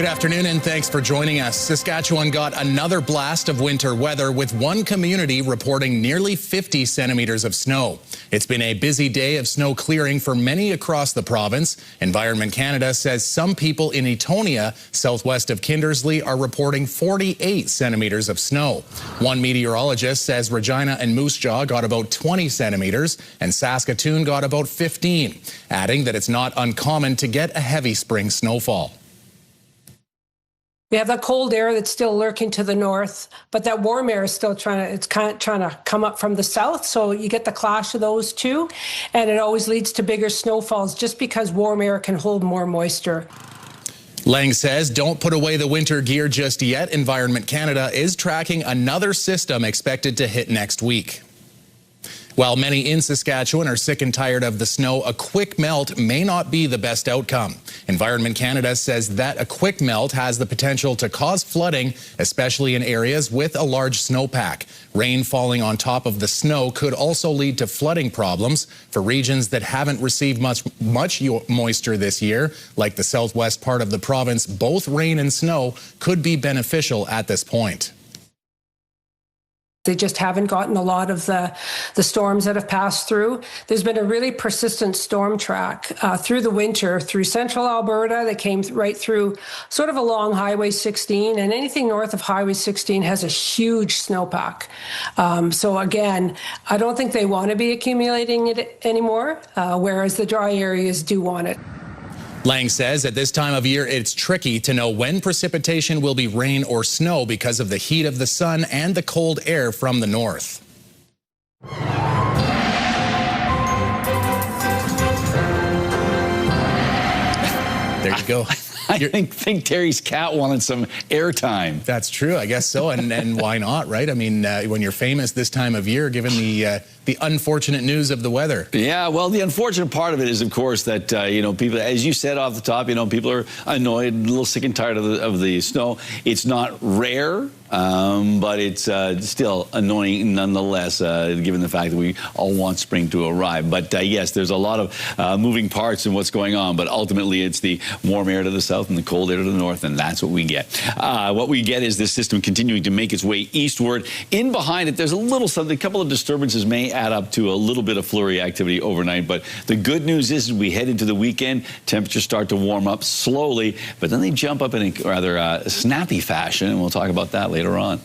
Good afternoon and thanks for joining us. Saskatchewan got another blast of winter weather with one community reporting nearly 50 centimetres of snow. It's been a busy day of snow clearing for many across the province. Environment Canada says some people in Etonia, southwest of Kindersley, are reporting 48 centimetres of snow. One meteorologist says Regina and Moose Jaw got about 20 centimetres and Saskatoon got about 15, adding that it's not uncommon to get a heavy spring snowfall. We have that cold air that's still lurking to the north, but that warm air is still trying to come up from the south. So you get the clash of those two, and it always leads to bigger snowfalls just because warm air can hold more moisture. Lang says don't put away the winter gear just yet. Environment Canada is tracking another system expected to hit next week. While many in Saskatchewan are sick and tired of the snow, a quick melt may not be the best outcome. Environment Canada says that a quick melt has the potential to cause flooding, especially in areas with a large snowpack. Rain falling on top of the snow could also lead to flooding problems for regions that haven't received much moisture this year, like the southwest part of the province. Both rain and snow could be beneficial at this point. They just haven't gotten a lot of the storms that have passed through. There's been a really persistent storm track through the winter, through central Alberta that came right through sort of along Highway 16, and anything north of Highway 16 has a huge snowpack. So again, I don't think they want to be accumulating it anymore, whereas the dry areas do want it. Lang says at this time of year, it's tricky to know when precipitation will be rain or snow because of the heat of the sun and the cold air from the north. There you go. I think Terry's cat wanted some airtime. That's true. I guess so. And why not, right? I mean, when you're famous this time of year, given the unfortunate news of the weather. Yeah, well, the unfortunate part of it is, of course, that, people, as you said off the top, people are annoyed, a little sick and tired of the snow. It's not rare, but it's still annoying nonetheless, given the fact that we all want spring to arrive. But yes, there's a lot of moving parts in what's going on, but ultimately it's the warm air to the south and the cold air to the north, and that's what we get. What we get is this system continuing to make its way eastward. In behind it, there's a couple of disturbances may add up to a little bit of flurry activity overnight, but the good news is we head into the weekend, temperatures start to warm up slowly, but then they jump up in a rather snappy fashion, and we'll talk about that later on.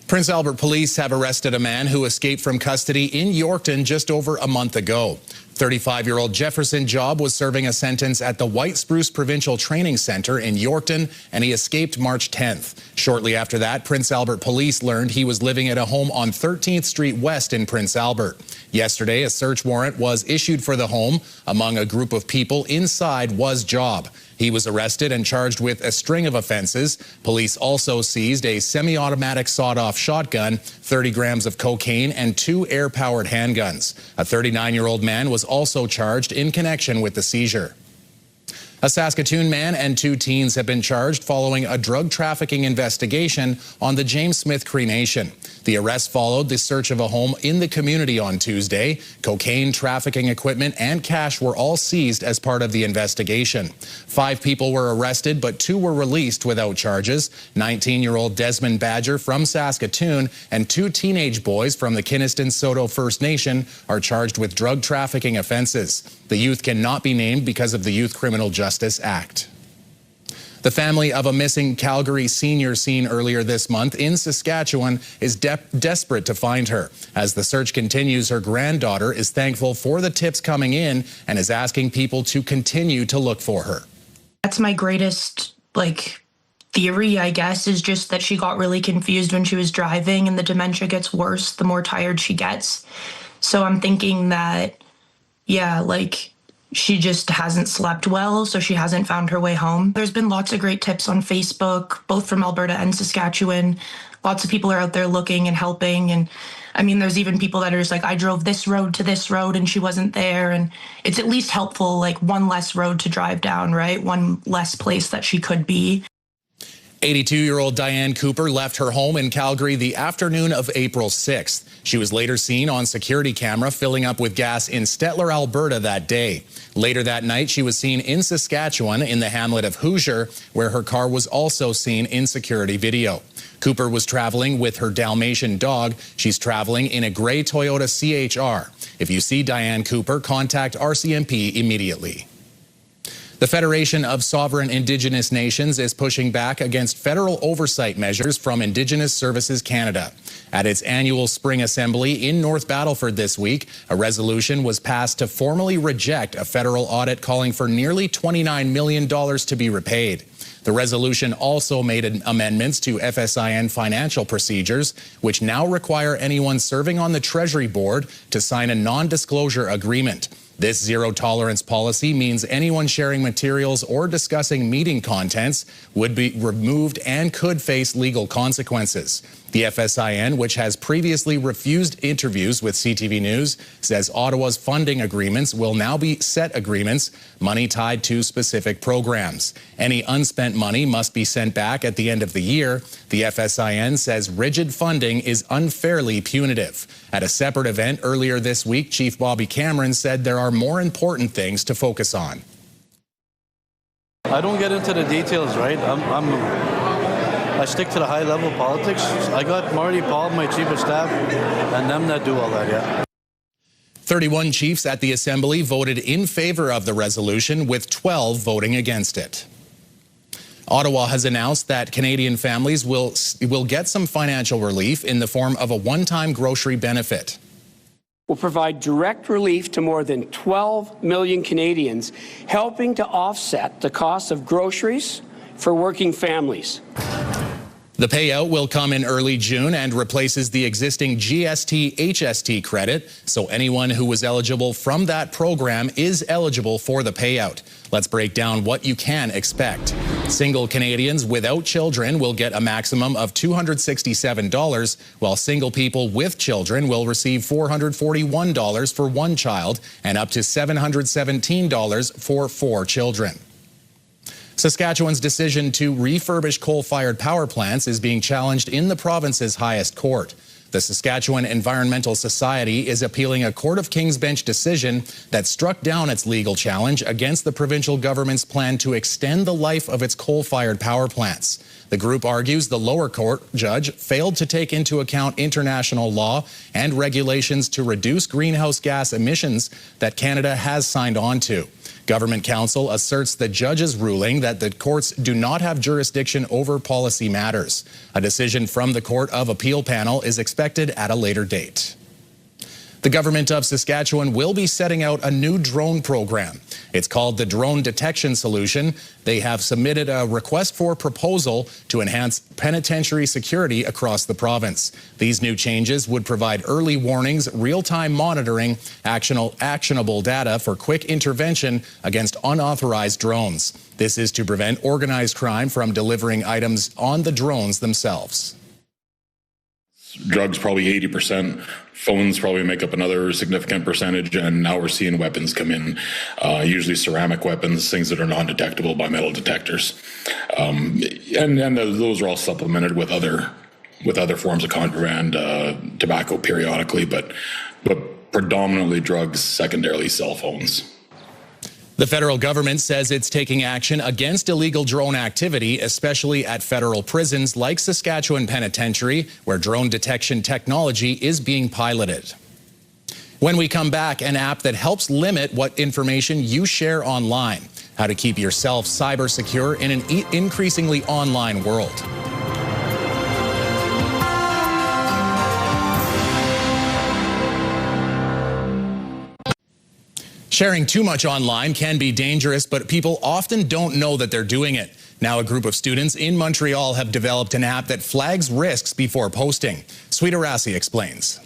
Prince Albert police have arrested a man who escaped from custody in Yorkton just over a month ago. 35-year-old Jefferson Job was serving a sentence at the White Spruce Provincial Training Centre in Yorkton, and he escaped March 10th. Shortly after that, Prince Albert police learned he was living at a home on 13th Street West in Prince Albert. Yesterday, a search warrant was issued for the home. Among a group of people inside was Job. He was arrested and charged with a string of offenses. Police also seized a semi-automatic sawed-off shotgun, 30 grams of cocaine, and 2 air-powered handguns. A 39-year-old man was also charged in connection with the seizure. A Saskatoon man and 2 teens have been charged following a drug trafficking investigation on the James Smith Cree Nation. The arrest followed the search of a home in the community on Tuesday. Cocaine, trafficking equipment, and cash were all seized as part of the investigation. 5 people were arrested, but 2 were released without charges. 19-year-old Desmond Badger from Saskatoon and 2 teenage boys from the Kiniston-Soto First Nation are charged with drug trafficking offenses. The youth cannot be named because of the Youth Criminal Justice Act. The family of a missing Calgary senior seen earlier this month in Saskatchewan is desperate to find her. As the search continues, her granddaughter is thankful for the tips coming in and is asking people to continue to look for her. That's my greatest, theory, I guess, is just that she got really confused when she was driving, and the dementia gets worse the more tired she gets. So I'm thinking that, she just hasn't slept well, so she hasn't found her way home. There's been lots of great tips on Facebook, both from Alberta and Saskatchewan. Lots of people are out there looking and helping. And I mean, there's even people that are just like, I drove this road to this road and she wasn't there. And it's at least helpful, one less road to drive down, right? One less place that she could be. 82-year-old Diane Cooper left her home in Calgary the afternoon of April 6th. She was later seen on security camera filling up with gas in Stettler, Alberta that day. Later that night, she was seen in Saskatchewan in the hamlet of Hoosier, where her car was also seen in security video. Cooper was traveling with her Dalmatian dog. She's traveling in a gray Toyota CHR. If you see Diane Cooper, contact RCMP immediately. The Federation of Sovereign Indigenous Nations is pushing back against federal oversight measures from Indigenous Services Canada. At its annual spring assembly in North Battleford this week, a resolution was passed to formally reject a federal audit calling for nearly $29 million to be repaid. The resolution also made amendments to FSIN financial procedures, which now require anyone serving on the Treasury Board to sign a non-disclosure agreement. This zero-tolerance policy means anyone sharing materials or discussing meeting contents would be removed and could face legal consequences. The FSIN, which has previously refused interviews with CTV News, says Ottawa's funding agreements will now be set agreements, money tied to specific programs. Any unspent money must be sent back at the end of the year. The FSIN says rigid funding is unfairly punitive. At a separate event earlier this week, Chief Bobby Cameron said there are more important things to focus on. I don't get into the details, right? I stick to the high-level politics. I got Marty Paul, my chief of staff, and them that do all that, yeah. 31 chiefs at the Assembly voted in favor of the resolution, with 12 voting against it. Ottawa has announced that Canadian families will get some financial relief in the form of a one-time grocery benefit. Will provide direct relief to more than 12 million Canadians, helping to offset the cost of groceries for working families. The payout will come in early June and replaces the existing GST-HST credit, so anyone who was eligible from that program is eligible for the payout. Let's break down what you can expect. Single Canadians without children will get a maximum of $267, while single people with children will receive $441 for one child and up to $717 for 4 children. Saskatchewan's decision to refurbish coal-fired power plants is being challenged in the province's highest court. The Saskatchewan Environmental Society is appealing a Court of King's Bench decision that struck down its legal challenge against the provincial government's plan to extend the life of its coal-fired power plants. The group argues the lower court judge failed to take into account international law and regulations to reduce greenhouse gas emissions that Canada has signed on to. Government counsel asserts the judge's ruling that the courts do not have jurisdiction over policy matters. A decision from the Court of Appeal panel is expected at a later date. The government of Saskatchewan will be setting out a new drone program. It's called the Drone Detection Solution. They have submitted a request for proposal to enhance penitentiary security across the province. These new changes would provide early warnings, real-time monitoring, actionable data for quick intervention against unauthorized drones. This is to prevent organized crime from delivering items on the drones themselves. Drugs probably 80%, phones probably make up another significant percentage, and now we're seeing weapons come in, usually ceramic weapons, things that are non-detectable by metal detectors. And those are all supplemented with other forms of contraband, tobacco periodically, but predominantly drugs, secondarily cell phones. The federal government says it's taking action against illegal drone activity, especially at federal prisons like Saskatchewan Penitentiary, where drone detection technology is being piloted. When we come back, an app that helps limit what information you share online, how to keep yourself cyber secure in an increasingly online world. Sharing too much online can be dangerous, but people often don't know that they're doing it. Now a group of students in Montreal have developed an app that flags risks before posting. Sweet Arasi explains.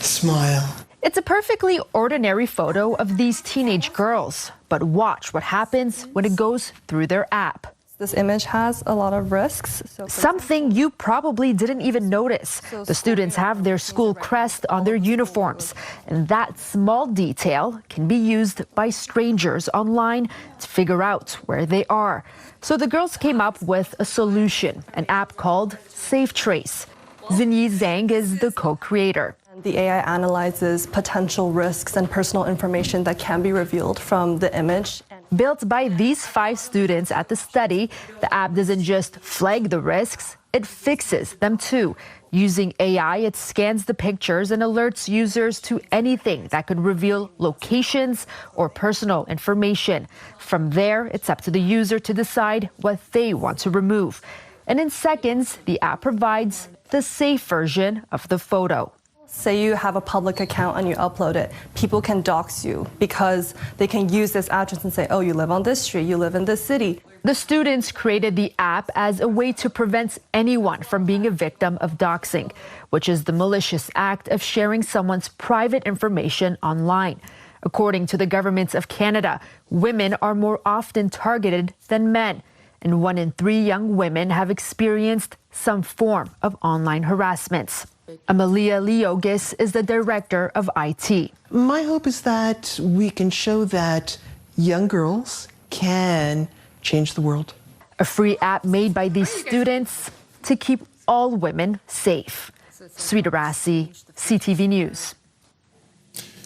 Smile. It's a perfectly ordinary photo of these teenage girls, but watch what happens when it goes through their app. This image has a lot of risks. Something you probably didn't even notice. The students have their school crest on their uniforms, and that small detail can be used by strangers online to figure out where they are. So the girls came up with a solution, an app called Safe Trace. Zinyi Zhang is the co-creator. The AI analyzes potential risks and personal information that can be revealed from the image. Built by these 5 students at the study, the app doesn't just flag the risks, it fixes them too. Using AI, it scans the pictures and alerts users to anything that could reveal locations or personal information. From there, it's up to the user to decide what they want to remove. And in seconds, the app provides the safe version of the photo. Say you have a public account and you upload it, people can dox you because they can use this address and say, oh, you live on this street, you live in this city. The students created the app as a way to prevent anyone from being a victim of doxing, which is the malicious act of sharing someone's private information online. According to the government of Canada, women are more often targeted than men, and 1 in 3 young women have experienced some form of online harassment. Amalia Leogis is the director of IT. My hope is that we can show that young girls can change the world. A free app made by these students to keep all women safe. Sweet Arasi, CTV News.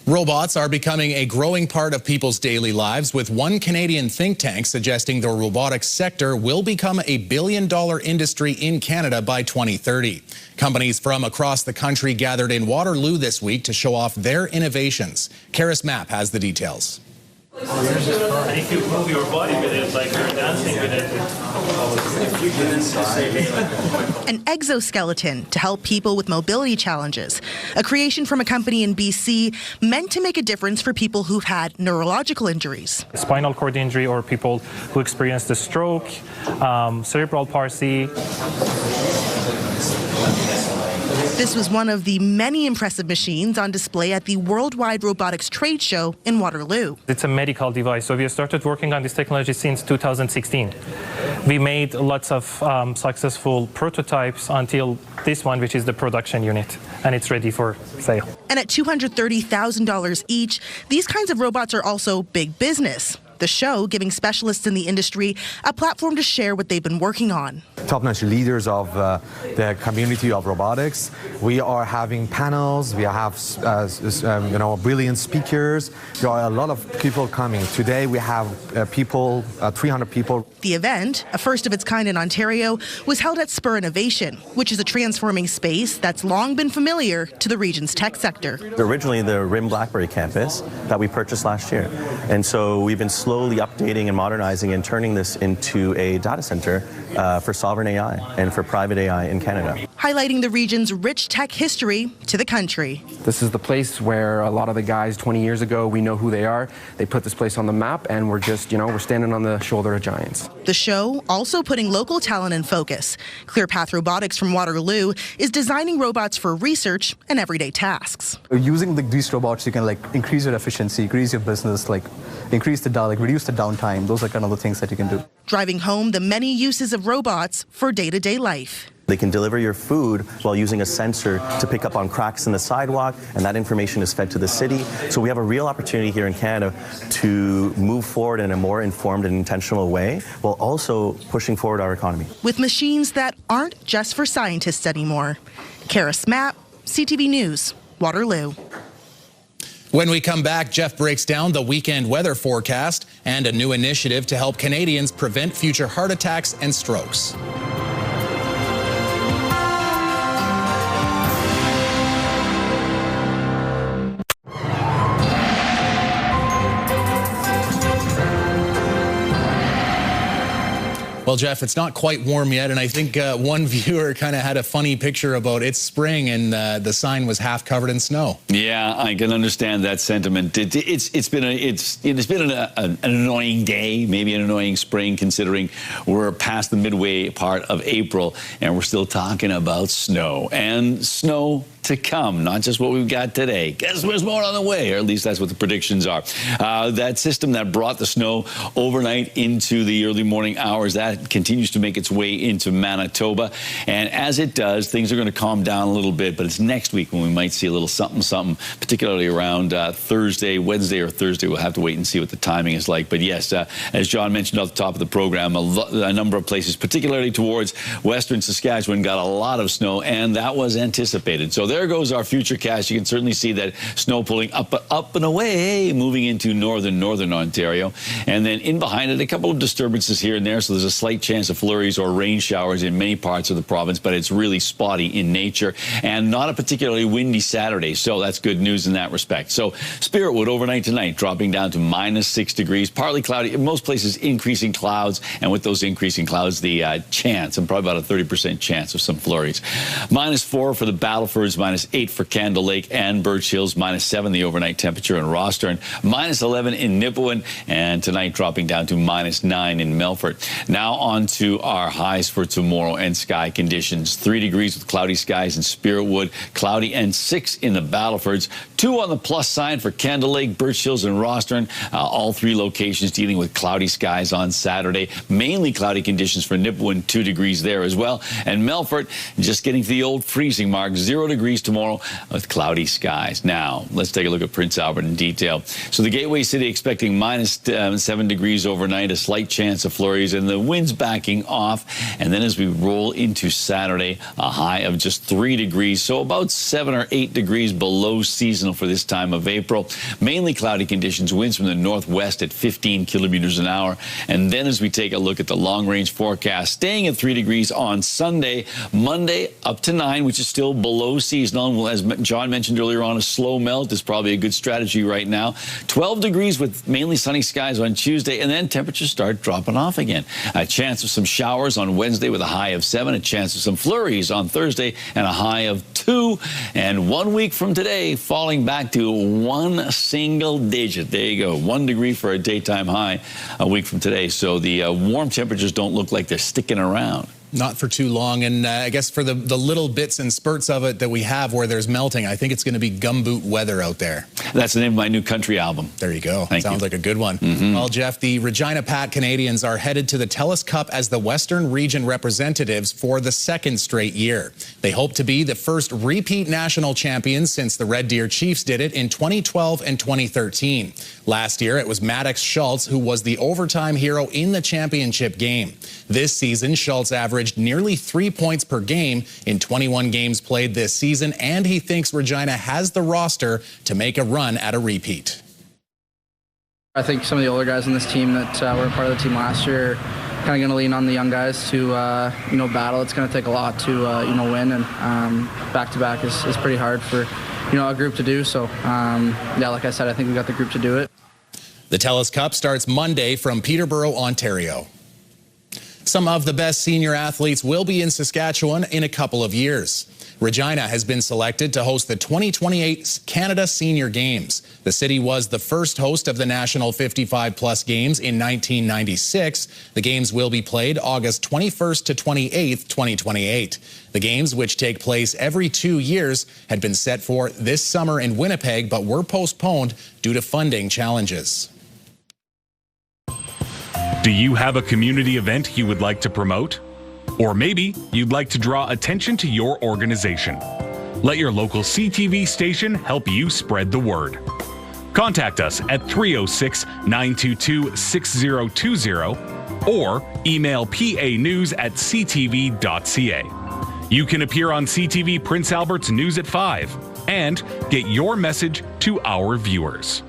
Robots are becoming a growing part of people's daily lives, with one Canadian think tank suggesting the robotics sector will become a billion-dollar industry in Canada by 2030. Companies from across the country gathered in Waterloo this week to show off their innovations. Karis Mapp has the details. If you move your body with it, like you're dancing with it. An exoskeleton to help people with mobility challenges. A creation from a company in BC meant to make a difference for people who've had neurological injuries. Spinal cord injury or people who experienced a stroke, cerebral palsy. This was one of the many impressive machines on display at the Worldwide Robotics Trade Show in Waterloo. It's a medical device, so we have started working on this technology since 2016. We made lots of successful prototypes until this one, which is the production unit, and it's ready for sale. And at $230,000 each, these kinds of robots are also big business. The show giving specialists in the industry a platform to share what they've been working on. Top-notch leaders of the community of robotics. We are having panels. We have, brilliant speakers. There are a lot of people coming. Today we have 300 people. The event, a first of its kind in Ontario, was held at Spur Innovation, which is a transforming space that's long been familiar to the region's tech sector. Originally the RIM BlackBerry campus that we purchased last year. And so we've been slowly updating and modernizing and turning this into a data center for sovereign AI and for private AI in Canada. Highlighting the region's rich tech history to the country. This is the place where a lot of the guys 20 years ago, we know who they are. They put this place on the map, and we're just, we're standing on the shoulder of giants. The show also putting local talent in focus. ClearPath Robotics from Waterloo is designing robots for research and everyday tasks. Using these robots, you can increase your efficiency, increase your business, reduce the downtime. Those are kind of the things that you can do. Driving home the many uses of robots for day-to-day life. They can deliver your food while using a sensor to pick up on cracks in the sidewalk, and that information is fed to the city. So we have a real opportunity here in Canada to move forward in a more informed and intentional way, while also pushing forward our economy. With machines that aren't just for scientists anymore. Karis Mapp, CTV News, Waterloo. When we come back, Jeff breaks down the weekend weather forecast and a new initiative to help Canadians prevent future heart attacks and strokes. Well, Jeff, it's not quite warm yet, and I think one viewer kind of had a funny picture about it's spring, and the sign was half covered in snow. Yeah, I can understand that sentiment. It's been an annoying day, maybe an annoying spring, considering we're past the midway part of April, and we're still talking about snow. And snow to come, not just what we've got today. Guess there's more on the way, or at least that's what the predictions are. That system that brought the snow overnight into the early morning hours, that continues to make its way into Manitoba. And as it does, things are going to calm down a little bit, but it's next week when we might see a little something, particularly around Wednesday or Thursday. We'll have to wait and see what the timing is like. But yes, as John mentioned at the top of the program, a number of places, particularly towards western Saskatchewan, got a lot of snow, and that was anticipated. So there goes our futurecast. You can certainly see that snow pulling up and away, moving into northern Ontario. And then in behind it, a couple of disturbances here and there. So there's a slight chance of flurries or rain showers in many parts of the province, but it's really spotty in nature and not a particularly windy Saturday. So that's good news in that respect. So Spiritwood overnight tonight, dropping down to -6 degrees, partly cloudy. In most places, increasing clouds. And with those increasing clouds, the chance, and probably about a 30% chance of some flurries. -4 for the Battlefords, -8 for Candle Lake and Birch Hills, -7 the overnight temperature in Rostern, -11 in Nipawin, and tonight dropping down to -9 in Melfort. Now on to our highs for tomorrow and sky conditions. 3 degrees with cloudy skies in Spiritwood, cloudy and 6 in the Battlefords. 2 on the plus side for Candle Lake, Birch Hills, and Rostern. All 3 locations dealing with cloudy skies on Saturday. Mainly cloudy conditions for Nipawin, 2 degrees there as well. And Melfort just getting to the old freezing mark, 0 degrees tomorrow with cloudy skies. Now, let's take a look at Prince Albert in detail. So the Gateway City expecting -7 degrees overnight, a slight chance of flurries, and the winds backing off. And then as we roll into Saturday, a high of just 3 degrees, so about 7 or 8 degrees below seasonal for this time of April. Mainly cloudy conditions, winds from the northwest at 15 kilometers an hour. And then as we take a look at the long-range forecast, staying at 3 degrees on Sunday, Monday up to 9, which is still below seasonal. As John mentioned earlier on, a slow melt is probably a good strategy right now. 12 degrees with mainly sunny skies on Tuesday, and then temperatures start dropping off again. A chance of some showers on Wednesday with a high of 7, a chance of some flurries on Thursday and a high of 2. And 1 week from today, falling back to 1 single digit. There you go, 1 degree for a daytime high a week from today. So the warm temperatures don't look like they're sticking around. Not for too long, and I guess for the little bits and spurts of it that we have where there's melting, I think it's going to be gumboot weather out there. That's the name of my new country album. There you go. Thank Sounds you. like a good one. Well, Jeff, the Regina Pat Canadians are headed to the TELUS Cup as the Western Region representatives for the 2nd straight year. They hope to be the first repeat national champions since the Red Deer Chiefs did it in 2012 and 2013. Last year, it was Maddox Schultz who was the overtime hero in the championship game. This season, Schultz averaged nearly 3 points per game in 21 games played this season, and he thinks Regina has the roster to make a run at a repeat. I think some of the older guys on this team that were a part of the team last year are kind of going to lean on the young guys to battle. It's going to take a lot to win, and back-to-back is pretty hard for a group to do. So yeah, like I said, I think we got the group to do it. The TELUS Cup starts Monday from Peterborough, Ontario. Some of the best senior athletes will be in Saskatchewan in a couple of years. Regina has been selected to host the 2028 Canada Senior Games. The city was the first host of the National 55-plus Games in 1996. The games will be played August 21st to 28th, 2028. The games, which take place every 2 years, had been set for this summer in Winnipeg, but were postponed due to funding challenges. Do you have a community event you would like to promote? Or maybe you'd like to draw attention to your organization. Let your local CTV station help you spread the word. Contact us at 306-922-6020 or email panews@ctv.ca. You can appear on CTV Prince Albert's News at 5 and get your message to our viewers.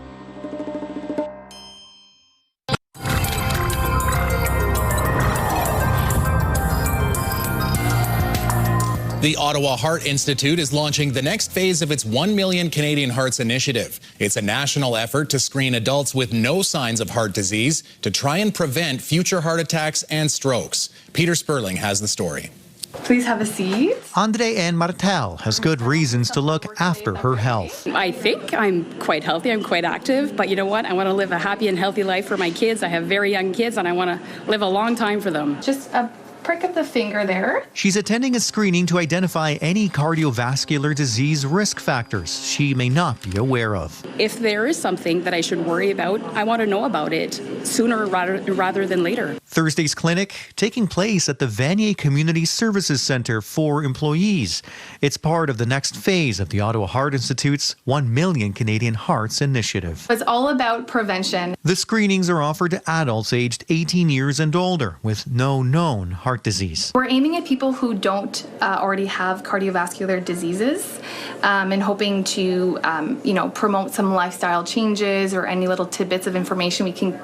The Ottawa Heart Institute is launching the next phase of its 1 Million Canadian Hearts initiative. It's a national effort to screen adults with no signs of heart disease to try and prevent future heart attacks and strokes. Peter Sperling has the story. Please have a seat. Andre Ann Martel has good reasons to look after her health. I think I'm quite healthy. I'm quite active. But you know what? I want to live a happy and healthy life for my kids. I have very young kids, and I want to live a long time for them. Just a prick of the finger there. She's attending a screening to identify any cardiovascular disease risk factors she may not be aware of. If there is something that I should worry about, I want to know about it sooner rather than later. Thursday's clinic taking place at the Vanier Community Services Centre for employees. It's part of the next phase of the Ottawa Heart Institute's 1 Million Canadian Hearts initiative. It's all about prevention. The screenings are offered to adults aged 18 years and older with no known heart disease. We're aiming at people who don't already have cardiovascular diseases and hoping to, promote some lifestyle changes or any little tidbits of information we can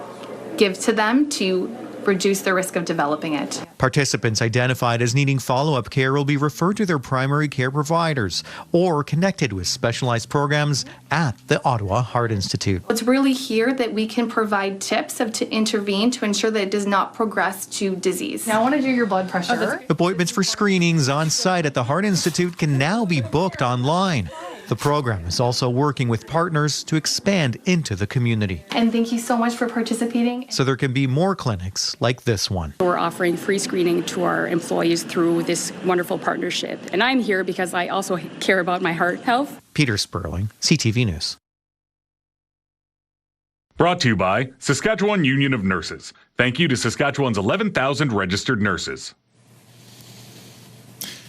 give to them to reduce the risk of developing it. Participants identified as needing follow-up care will be referred to their primary care providers or connected with specialized programs at the Ottawa Heart Institute. It's really here that we can provide tips to intervene to ensure that it does not progress to disease. Now I want to do your blood pressure. Appointments for screenings on site at the Heart Institute can now be booked online. The program is also working with partners to expand into the community. And thank you so much for participating. So there can be more clinics like this one. We're offering free screening to our employees through this wonderful partnership. And I'm here because I also care about my heart health. Peter Sperling, CTV News. Brought to you by Saskatchewan Union of Nurses. Thank you to Saskatchewan's 11,000 registered nurses.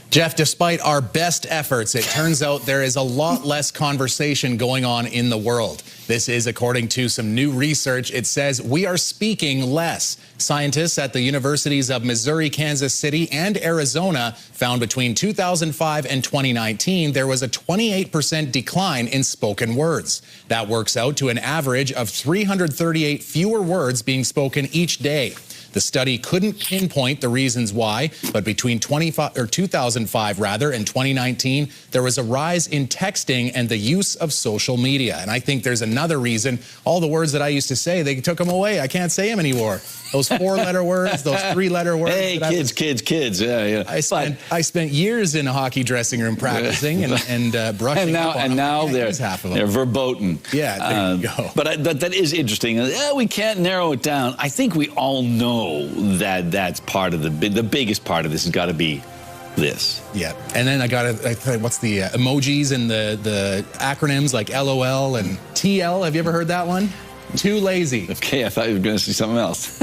Jeff, despite our best efforts, it turns out there is a lot less conversation going on in the world. This is according to some new research. It says we are speaking less. Scientists at the universities of Missouri, Kansas City, and Arizona found between 2005 and 2019, there was a 28% decline in spoken words. That works out to an average of 338 fewer words being spoken each day. The study couldn't pinpoint the reasons why, but between 2005 and 2019, there was a rise in texting and the use of social media. And I think there's another reason. All the words that I used to say, they took them away. I can't say them anymore. Those 4-letter words, those 3-letter words. Hey, kids. Yeah. I spent years in a hockey dressing room practicing and brushing up on now half of them. They're verboten. Yeah, there you go. But that is interesting. We can't narrow it down. I think we all know that that's part of the biggest part of this has got to be this. Yeah, and then what's the emojis and the acronyms like LOL and TL? Have you ever heard that one? Too lazy. Okay, I thought you were going to say something else.